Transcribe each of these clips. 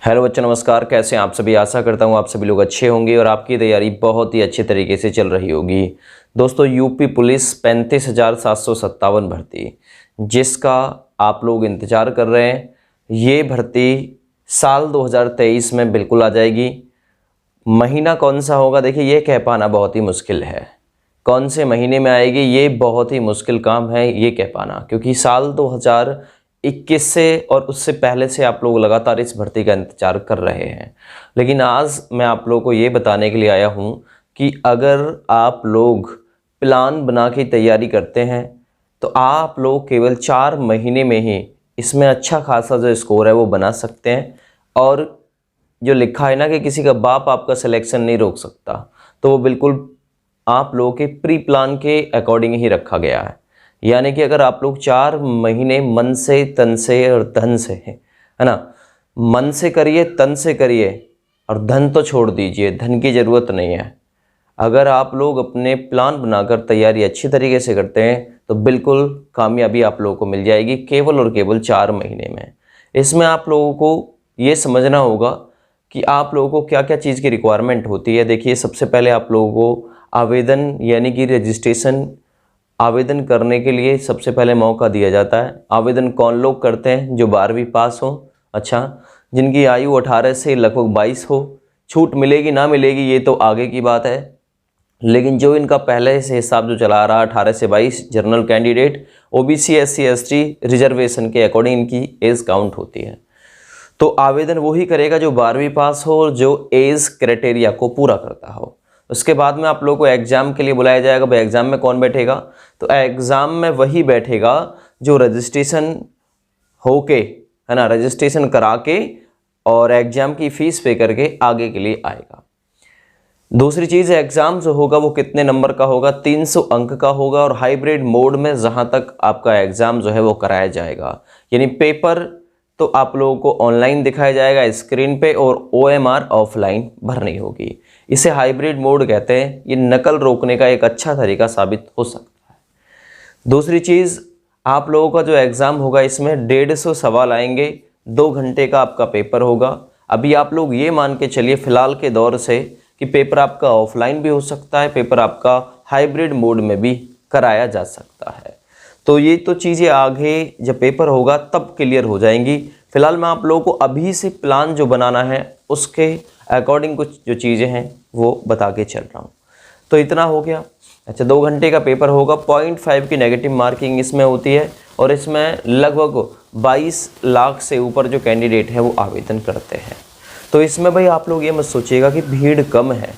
Hello बच्चों, नमस्कार। कैसे हैं आप सभी? आशा करता हूं आप सभी लोग अच्छे होंगे और आपकी तैयारी बहुत ही अच्छे तरीके से चल रही होगी। दोस्तों, यूपी पुलिस 35,757 भर्ती, जिसका आप लोग इंतज़ार कर रहे हैं, ये भर्ती साल 2023 में बिल्कुल आ जाएगी। महीना कौन सा होगा, देखिए ये कह पाना बहुत ही मुश्किल है। कौन से महीने में आएगी ये बहुत ही मुश्किल काम है ये कह पाना, क्योंकि साल 2021 से और उससे पहले से आप लोग लगातार इस भर्ती का इंतजार कर रहे हैं। लेकिन आज मैं आप लोगों को ये बताने के लिए आया हूँ कि अगर आप लोग प्लान बना के तैयारी करते हैं तो आप लोग केवल 4 महीने में ही इसमें अच्छा खासा जो स्कोर है वो बना सकते हैं। और जो लिखा है ना कि किसी का बाप आपका सिलेक्शन नहीं रोक सकता, तो वो बिल्कुल आप लोगों के प्री प्लान के अकॉर्डिंग ही रखा गया है। यानी कि अगर आप लोग 4 महीने मन से, तन से और धन से है ना, मन से करिए, तन से करिए, और धन तो छोड़ दीजिए, धन की ज़रूरत नहीं है। अगर आप लोग अपने प्लान बनाकर तैयारी अच्छी तरीके से करते हैं तो बिल्कुल कामयाबी आप लोगों को मिल जाएगी, केवल और केवल 4 महीने में। इसमें आप लोगों को ये समझना होगा कि आप लोगों को क्या क्या चीज़ की रिक्वायरमेंट होती है। देखिए, सबसे पहले आप लोगों को आवेदन यानी कि रजिस्ट्रेशन आवेदन करने के लिए सबसे पहले मौका दिया जाता है। आवेदन कौन लोग करते हैं? जो 12वीं पास हो, अच्छा, जिनकी आयु 18 से लगभग 22 हो। छूट मिलेगी ना मिलेगी ये तो आगे की बात है, लेकिन जो इनका पहले से हिसाब जो चला रहा 18 से 22 general candidate, OBC, SC, ST reservation के अकॉर्डिंग इनकी एज काउंट होती है। तो आवेदन वही करेगा जो 12वीं पास हो और जो एज क्राइटेरिया को पूरा करता हो। उसके बाद में आप लोगों को एग्ज़ाम के लिए बुलाया जाएगा। भाई एग्ज़ाम में कौन बैठेगा? तो एग्ज़ाम में वही बैठेगा जो रजिस्ट्रेशन होके, है ना, रजिस्ट्रेशन करा के और एग्ज़ाम की फ़ीस पे करके आगे के लिए आएगा। दूसरी चीज़, एग्ज़ाम जो होगा वो कितने नंबर का होगा? 300 अंक का होगा और हाइब्रिड मोड में जहाँ तक आपका एग्ज़ाम जो है वो कराया जाएगा। यानी पेपर तो आप लोगों को ऑनलाइन दिखाया जाएगा स्क्रीन पे और OMR ऑफलाइन भरनी होगी। इसे हाइब्रिड मोड कहते हैं। ये नकल रोकने का एक अच्छा तरीका साबित हो सकता है। दूसरी चीज़, आप लोगों का जो एग्ज़ाम होगा इसमें 150 सवाल आएंगे, 2 घंटे का आपका पेपर होगा। अभी आप लोग ये मान के चलिए फ़िलहाल के दौर से कि पेपर आपका ऑफलाइन भी हो सकता है, पेपर आपका हाइब्रिड मोड में भी कराया जा सकता है। तो ये तो चीज़ें आगे जब पेपर होगा तब क्लियर हो जाएंगी। फिलहाल मैं आप लोगों को अभी से प्लान जो बनाना है उसके अकॉर्डिंग कुछ जो चीज़ें हैं वो बता के चल रहा हूँ। तो इतना हो गया। अच्छा, 2 घंटे का पेपर होगा। 0.5 की नेगेटिव मार्किंग इसमें होती है और इसमें लगभग 22 लाख से ऊपर जो कैंडिडेट है वो आवेदन करते हैं। तो इसमें भाई आप लोग ये मत सोचिएगा कि भीड़ कम है,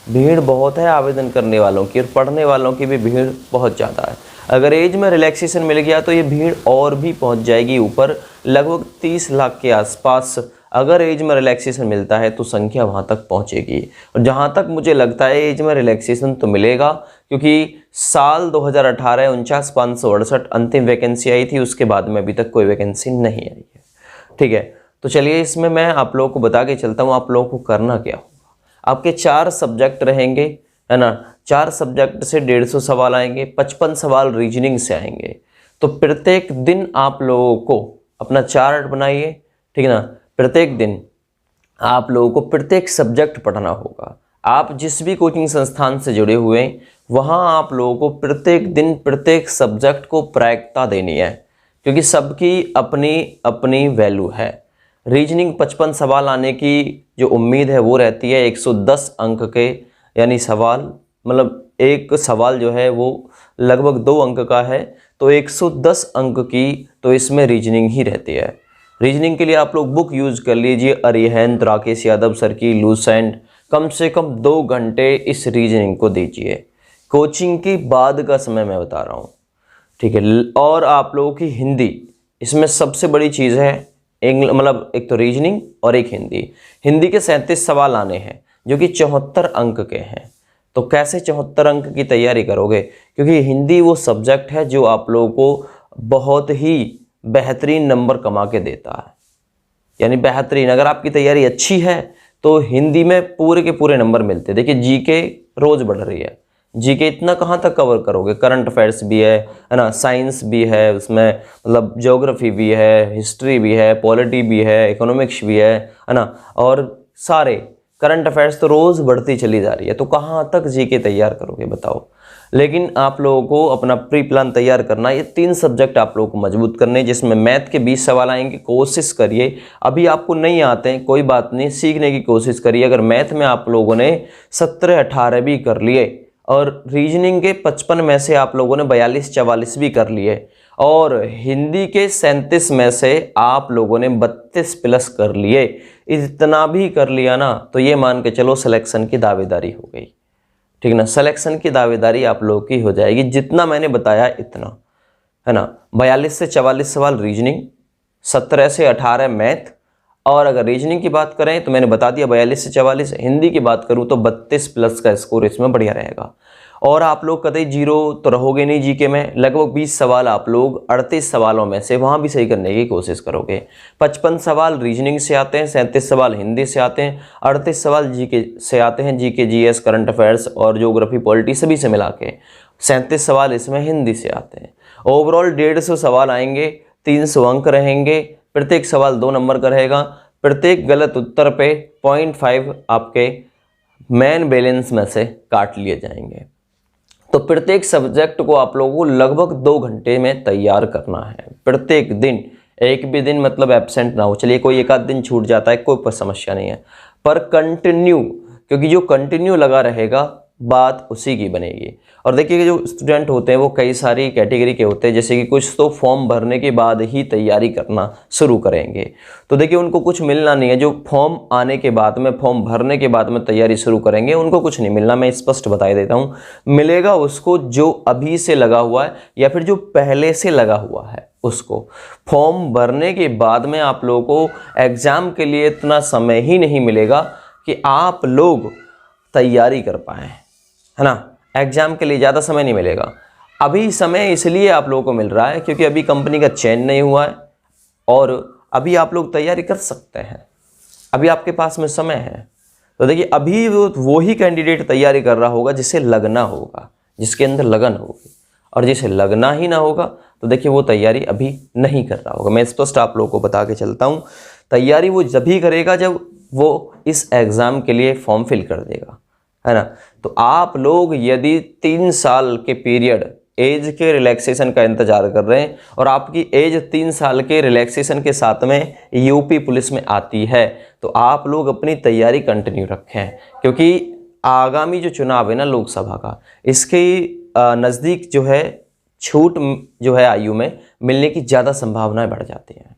भीड़ बहुत है आवेदन करने वालों की और पढ़ने वालों की भी भीड़ बहुत ज़्यादा है। अगर एज में रिलैक्सेशन मिल गया तो ये भीड़ और भी पहुंच जाएगी ऊपर, लगभग 30 लाख के आसपास। अगर एज में रिलैक्सेशन मिलता है तो संख्या वहां तक पहुंचेगी। और जहां तक मुझे लगता है एज में रिलैक्सेशन तो मिलेगा, क्योंकि साल 2018 49,568 अंतिम वैकेंसी आई थी, उसके बाद में अभी तक कोई वैकेंसी नहीं आई है। ठीक है, तो चलिए इसमें मैं आप लोगों को बता के चलता हूँ आप लोगों को करना क्या होगा। आपके 4 सब्जेक्ट रहेंगे, है ना। 4 सब्जेक्ट से 150 सवाल आएंगे, 55 सवाल रीजनिंग से आएंगे। तो प्रत्येक दिन आप लोगों को अपना चार्ट बनाइए, ठीक है ना। प्रत्येक दिन आप लोगों को प्रत्येक सब्जेक्ट पढ़ना होगा। आप जिस भी कोचिंग संस्थान से जुड़े हुए हैं वहाँ आप लोगों को प्रत्येक दिन प्रत्येक सब्जेक्ट को प्रायिकता देनी है, क्योंकि सबकी अपनी अपनी वैल्यू है। रीजनिंग 55 सवाल आने की जो उम्मीद है वो रहती है 110 अंक के, यानी सवाल मतलब एक सवाल जो है वो लगभग 2 अंक का है, तो 110 अंक की तो इसमें रीजनिंग ही रहती है। रीजनिंग के लिए आप लोग बुक यूज़ कर लीजिए, अरिहंत, राकेश यादव सर की लूसेंट। कम से कम 2 घंटे इस रीजनिंग को दीजिए। कोचिंग की बाद का समय मैं बता रहा हूँ, ठीक है। और आप लोगों की हिंदी, इसमें सबसे बड़ी चीज़ है मतलब एक तो रीजनिंग और एक हिंदी। हिंदी के 37 सवाल आने हैं जो कि 74 अंक के हैं। तो कैसे 74 अंक की तैयारी करोगे? क्योंकि हिंदी वो सब्जेक्ट है जो आप लोगों को बहुत ही बेहतरीन नंबर कमा के देता है, यानी बेहतरीन। अगर आपकी तैयारी अच्छी है तो हिंदी में पूरे के पूरे नंबर मिलते हैं। देखिए जीके रोज़ बढ़ रही है, जीके इतना कहाँ तक कवर करोगे, करंट अफेयर्स भी है ना, साइंस भी है उसमें, मतलब ज्योग्राफी भी है, हिस्ट्री भी है, पॉलिटी भी है, इकोनॉमिक्स भी है ना, और सारे करंट अफेयर्स तो रोज़ बढ़ती चली जा रही है, तो कहाँ तक जीके तैयार करोगे बताओ। लेकिन आप लोगों को अपना प्री प्लान तैयार करना, ये 3 सब्जेक्ट आप लोगों को मजबूत करने, जिसमें मैथ के 20 सवाल आएंगे, कोशिश करिए। अभी आपको नहीं आते हैं कोई बात नहीं, सीखने की कोशिश करिए। अगर मैथ में आप लोगों ने 17-18 भी कर लिए और रीजनिंग के 55 में से आप लोगों ने 42-44 भी कर लिए, और हिंदी के 37 में से आप लोगों ने 32 प्लस कर लिए, इतना भी कर लिया ना, तो ये मान के चलो सिलेक्शन की दावेदारी हो गई, ठीक ना। सिलेक्शन की दावेदारी आप लोगों की हो जाएगी, जितना मैंने बताया इतना, है ना। 42 से 44 सवाल रीजनिंग, 17 से 18 मैथ, और अगर रीजनिंग की बात करें तो मैंने बता दिया 42 से 44, हिंदी की बात करूं तो 32 प्लस का स्कोर इसमें बढ़िया रहेगा। और आप लोग कतई जीरो तो रहोगे नहीं जीके में, लगभग 20 सवाल आप लोग 38 सवालों में से वहाँ भी सही करने की कोशिश करोगे। 55 सवाल रीजनिंग से आते हैं, 37 सवाल हिंदी से आते हैं, 38 सवाल जीके से आते हैं, जीके जीएस करंट अफेयर्स और ज्योग्राफी पॉलिटी सभी से मिला के 37 सवाल इसमें हिंदी से आते हैं। ओवरऑल 150 सवाल आएंगे, 300 अंक रहेंगे, प्रत्येक सवाल 2 नंबर का रहेगा, प्रत्येक गलत उत्तर पे 0.5 आपके मेन बैलेंस में से काट लिए जाएंगे। तो प्रत्येक सब्जेक्ट को आप लोगों को लगभग 2 घंटे में तैयार करना है, प्रत्येक दिन, एक भी दिन मतलब एब्सेंट ना हो। चलिए कोई एक आध दिन छूट जाता है, कोई समस्या नहीं है, पर कंटिन्यू, क्योंकि जो कंटिन्यू लगा रहेगा बात उसी की बनेगी। और देखिए जो स्टूडेंट होते हैं वो कई सारी कैटेगरी के होते हैं, जैसे कि कुछ तो फॉर्म भरने के बाद ही तैयारी करना शुरू करेंगे, तो देखिए उनको कुछ मिलना नहीं है। जो फॉर्म आने के बाद में, फॉर्म भरने के बाद में तैयारी शुरू करेंगे, उनको कुछ नहीं मिलना, मैं स्पष्ट बता देता हूँ। मिलेगा उसको जो अभी से लगा हुआ है या फिर जो पहले से लगा हुआ है उसको। फॉर्म भरने के बाद में आप लोगों को एग्ज़ाम के लिए इतना समय ही नहीं मिलेगा कि आप लोग तैयारी कर पाएँ, है ना। एग्ज़ाम के लिए ज़्यादा समय नहीं मिलेगा। अभी समय इसलिए आप लोगों को मिल रहा है क्योंकि अभी कंपनी का चयन नहीं हुआ है और अभी आप लोग तैयारी कर सकते हैं, अभी आपके पास में समय है। तो देखिए अभी वो ही कैंडिडेट तैयारी कर रहा होगा जिसे लगना होगा, जिसके अंदर लगन होगी, और जिसे लगना ही ना होगा तो देखिए वो तैयारी अभी नहीं कर रहा होगा। मैं स्पष्ट आप लोगों को बता के चलता हूँ, तैयारी वो जब ही करेगा जब वो इस एग्ज़ाम के लिए फॉर्म फिल कर देगा, है ना। तो आप लोग यदि 3 साल के पीरियड एज के रिलैक्सेशन का इंतजार कर रहे हैं और आपकी एज 3 साल के रिलैक्सेशन के साथ में यूपी पुलिस में आती है, तो आप लोग अपनी तैयारी कंटिन्यू रखें, क्योंकि आगामी जो चुनाव है ना लोकसभा का, इसके नज़दीक जो है छूट जो है आयु में मिलने की ज़्यादा संभावनाएं बढ़ जाती हैं।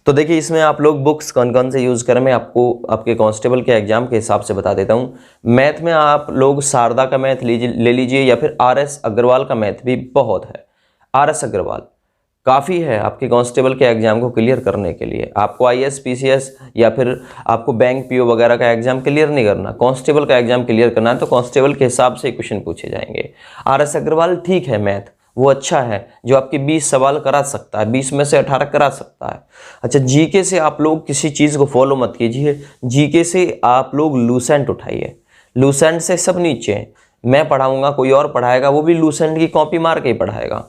तो देखिए इसमें आप लोग बुक्स कौन कौन से यूज़ करें, मैं आपको आपके कांस्टेबल के एग्जाम के हिसाब से बता देता हूँ। मैथ में आप लोग शारदा का मैथ ले लीजिए, या फिर आरएस अग्रवाल का मैथ भी बहुत है। आरएस अग्रवाल काफ़ी है आपके कांस्टेबल के एग्जाम को क्लियर करने के लिए। आपको आईएएस पीसीएस या फिर आपको बैंक पीओ वगैरह का एग्जाम क्लियर नहीं करना, कांस्टेबल का एग्जाम क्लियर करना है, तो कांस्टेबल के हिसाब से क्वेश्चन पूछे जाएंगे। आरएस अग्रवाल ठीक है, मैथ वो अच्छा है जो आपके 20 सवाल करा सकता है, 20 में से 18 करा सकता है। अच्छा जीके से आप लोग किसी चीज़ को फॉलो मत कीजिए, जीके से आप लोग लूसेंट उठाइए, लूसेंट से सब नीचे हैं। मैं पढ़ाऊंगा, कोई और पढ़ाएगा, वो भी लूसेंट की कॉपी मार के ही पढ़ाएगा,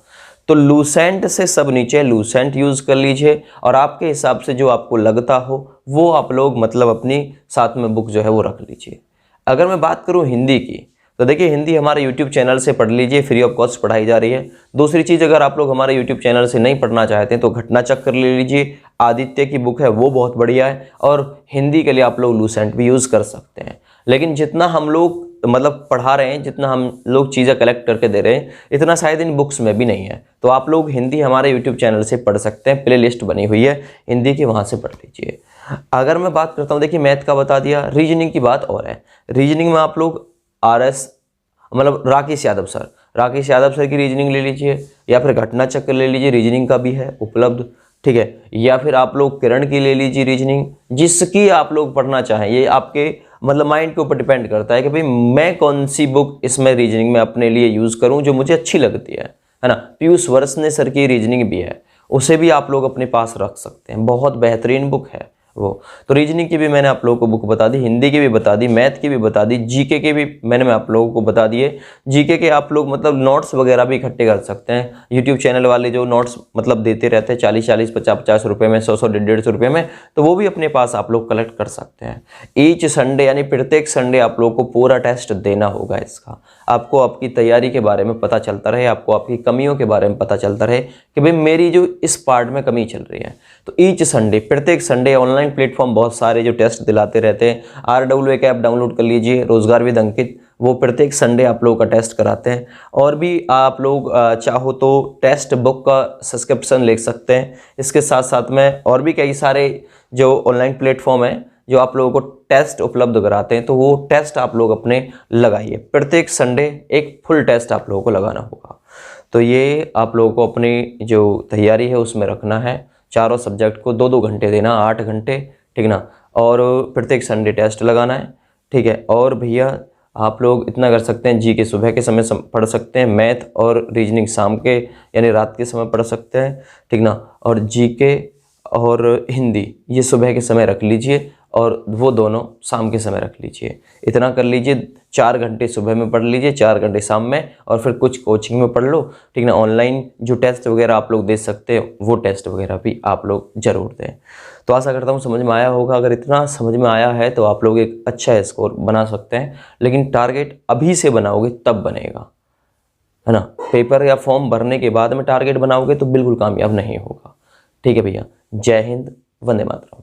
तो लूसेंट से सब नीचे, लूसेंट यूज़ कर लीजिए, और आपके हिसाब से जो आपको लगता हो वो आप लोग मतलब अपनी साथ में बुक जो है वो रख लीजिए। अगर मैं बात करूँ हिंदी की, तो देखिए हिंदी हमारे YouTube चैनल से पढ़ लीजिए, फ्री ऑफ कॉस्ट पढ़ाई जा रही है। दूसरी चीज़, अगर आप लोग हमारे YouTube चैनल से नहीं पढ़ना चाहते हैं तो घटना चक्कर ले लीजिए, आदित्य की बुक है वो बहुत बढ़िया है, और हिंदी के लिए आप लोग लूसेंट भी यूज़ कर सकते हैं। लेकिन जितना हम लोग मतलब पढ़ा रहे हैं, जितना हम लोग चीज़ें कलेक्ट करके दे रहे हैं, इतना शायद इन बुक्स में भी नहीं है। तो आप लोग हिंदी हमारे YouTube चैनल से पढ़ सकते हैं, प्ले लिस्ट बनी हुई है हिंदी की, वहाँ से पढ़ लीजिए। अगर मैं बात करता हूँ, देखिए मैथ का बता दिया, रीजनिंग की बात और है। रीजनिंग में आप लोग आरएस मतलब राकेश यादव सर की रीजनिंग ले लीजिए, या फिर घटना चक्र ले लीजिए, रीजनिंग का भी है उपलब्ध, ठीक है। या फिर आप लोग किरण की ले लीजिए रीजनिंग, जिसकी आप लोग पढ़ना चाहें। ये आपके मतलब माइंड के ऊपर डिपेंड करता है कि भाई मैं कौन सी बुक इसमें रीजनिंग में अपने लिए यूज़ करूं जो मुझे अच्छी लगती है ना। पीयूष वर्ष्ने सर की रीजनिंग भी है, उसे भी आप लोग अपने पास रख सकते हैं, बहुत बेहतरीन बुक है, वो। तो रीजनिंग की भी मैंने आप लोगों को बुक बता दी, हिंदी की भी बता दी, मैथ की भी बता दी, जीके के भी मैंने आप लोगों को बता दिए। जीके के आप लोग मतलब नोट्स वगैरह भी इकट्ठे कर सकते हैं। यूट्यूब चैनल वाले जो नोट्स मतलब देते रहते हैं 40-40, 50-50 रुपये में, 100-100, 150-150 रुपये में, तो वो भी अपने पास आप लोग कलेक्ट कर सकते हैं। ईच संडे यानी प्रत्येक संडे आप लोगों को पूरा टेस्ट देना होगा इसका। आपको आपकी तैयारी के बारे में पता चलता रहे, आपको आपकी कमियों के बारे में पता चलता रहे कि भाई मेरी जो इस पार्ट में कमी चल रही है। तो ईच संडे, प्रत्येक संडे ऑनलाइन प्लेटफॉर्म बहुत सारे जो टेस्ट दिलाते रहते हैं। RWA ऐप डाउनलोड कर लीजिए, रोजगार विद अंकित, वो प्रत्येक संडे आप लोगों का टेस्ट कराते हैं। और भी आप लोग चाहो तो टेस्ट बुक का सब्सक्रिप्शन ले सकते हैं। इसके साथ साथ में और भी कई सारे जो ऑनलाइन प्लेटफॉर्म है जो आप लोगों को टेस्ट उपलब्ध कराते हैं, तो वो टेस्ट आप लोग अपने लगाइए। प्रत्येक संडे एक फुल टेस्ट आप लोगों को लगाना होगा। तो ये आप लोगों को अपनी जो तैयारी है उसमें रखना है। चारों सब्जेक्ट को 2-2 घंटे देना, 8 घंटे, ठीक ना। और प्रत्येक संडे टेस्ट लगाना है, ठीक है। और भैया आप लोग इतना कर सकते हैं, जीके सुबह के समय पढ़ सकते हैं, मैथ और रीजनिंग शाम के यानी रात के समय पढ़ सकते हैं, ठीक ना। और जीके और हिंदी ये सुबह के समय रख लीजिए और वो दोनों शाम के समय रख लीजिए। इतना कर लीजिए, 4 घंटे सुबह में पढ़ लीजिए, 4 घंटे शाम में, और फिर कुछ कोचिंग में पढ़ लो, ठीक ना। ऑनलाइन जो टेस्ट वगैरह आप लोग दे सकते हैं वो टेस्ट वगैरह भी आप लोग जरूर दें। तो आशा करता हूँ समझ में आया होगा। अगर इतना समझ में आया है तो आप लोग एक अच्छा स्कोर बना सकते हैं, लेकिन टारगेट अभी से बनाओगे तब बनेगा, है ना। पेपर या फॉर्म भरने के बाद में टारगेट बनाओगे तो बिल्कुल कामयाब नहीं होगा। ठीक है भैया, जय हिंद, वंदे मातरम।